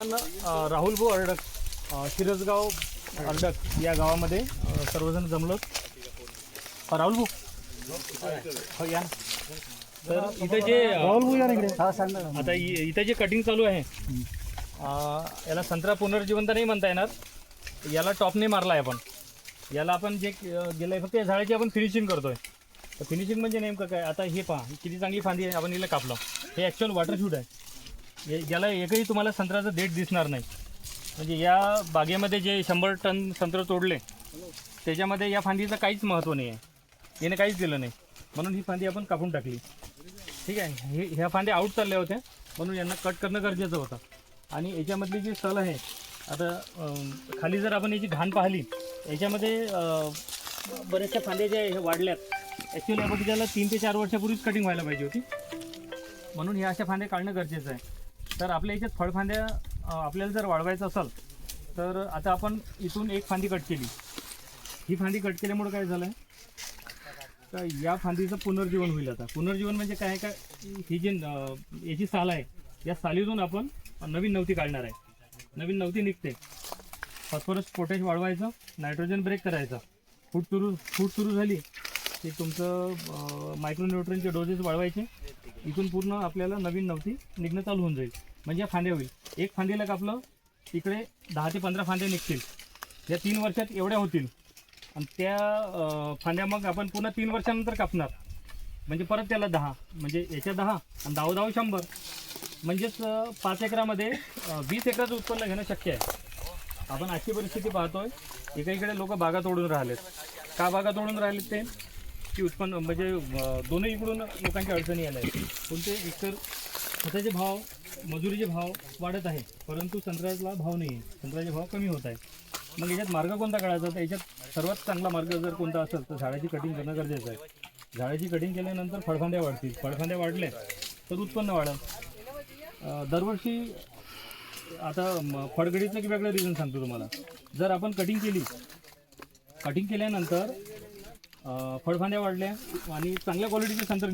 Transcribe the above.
राहुल भाऊ अर्डक शिरसगाव अर्डक या गावामध्ये सर्वजण जमलो. राहुल भाऊ हो या. तर इथे जे राहुल भाऊ या इकडे आता इथे जे कटिंग चालू आहे याला संत्रा पुनर्जिवंत नाही म्हणता येणार. याला टॉपने मारला आहे आपण. याला आपण जे गेलं फक्त या झाडाची आपण फिनिशिंग करतोय. तर फिनिशिंग म्हणजे नेमकं काय, आता हे पहा किती चांगली फांदी आहे, आपण हिला कापलं. हे ॲक्च्युअल वॉटरशूट आहे. याला एकही तुम्हाला संत्र्याचं देठ दिसणार नाही. म्हणजे या बागेमध्ये जे 100 टन संत्र तोडले त्याच्यामध्ये या फांदीचं काहीच महत्त्व नाही आहे. याने काहीच दिलं नाही म्हणून ही फांदी आपण कापून टाकली. ठीक आहे. ह्या फांद्या आऊट चालल्या होत्या म्हणून यांना कट करणं गरजेचं होतं. आणि याच्यामधली जी सल आहे, आता खाली जर आपण याची घाण पाहिली, याच्यामध्ये बऱ्याचशा फांद्या ज्या हे वाढल्यात. ॲक्च्युअली आपण त्याला 3 ते 4 वर्षापूर्वीच कटिंग व्हायला पाहिजे होती. म्हणून ह्या अशा फांद्या काढणं गरजेचं आहे. तर आपल्या याच्यात फळफांद्या आपल्याला जर वाढवायचं असेल तर आता आपण इथून एक फांदी कट केली. ही फांदी कट केल्यामुळे काय झालं आहे का, या फांदीचं पुनर्जीवन होईल. आता पुनर्जीवन म्हणजे काय का, ही जी याची साल आहे, या सालीतून आपण नवीन नवती काढणार आहे. नवीन नवती निघते. फॉस्फरस पोटॅश वाढवायचं, नायट्रोजन ब्रेक करायचा. फूट सुरू झाली की तुमचं मायक्रोन्यूट्रियनचे डोजेस वाढवायचे. इथून पूर्ण आपल्याला नवीन नवती निघणं चालू होऊन जाईल. म्हणजे या फांद्या होईल. एक फांदीला कापलं इकडे 10 ते 15 फांद्या निघतील. या 3 वर्षात एवढ्या होतील. आणि त्या फांद्या मग आपण पुन्हा 3 वर्षानंतर कापणार. म्हणजे परत त्याला 10, म्हणजे याच्या 10 आणि 10 100. म्हणजेच 5 एकरामध्ये 20 एकराचं उत्पन्न घेणं शक्य आहे. आपण अशी परिस्थिती पाहतोय, एकीकडे लोक बागा तोडून राहिलेत. का बागा तोडून राहिलेत ते की उत्पन्न म्हणजे दोन्ही इकडून लोकांच्या अडचणी आल्या आहेत. कोणते एकतर खताचे भाव, मजुरीचे भाव वाढत आहे, परंतु संत्र्याला भाव नाही आहे. संत्र्याचे भाव कमी होत आहे. मग याच्यात मार्ग कोणता काढायचा, तर याच्यात सर्वात चांगला मार्ग जर कोणता असेल तर झाडाची कटिंग करणं गरजेचं आहे. झाडाची कटिंग केल्यानंतर फळफांद्या वाढतील. फळफांद्या वाढल्या तर उत्पन्न वाढेल. दरवर्षी आता फळगडीचं की वेगळं रिझन सांगतो तुम्हाला. जर आपण कटिंग केल्यानंतर फळफांद्या वाढल्या आणि चांगल्या क्वालिटीचे संत्र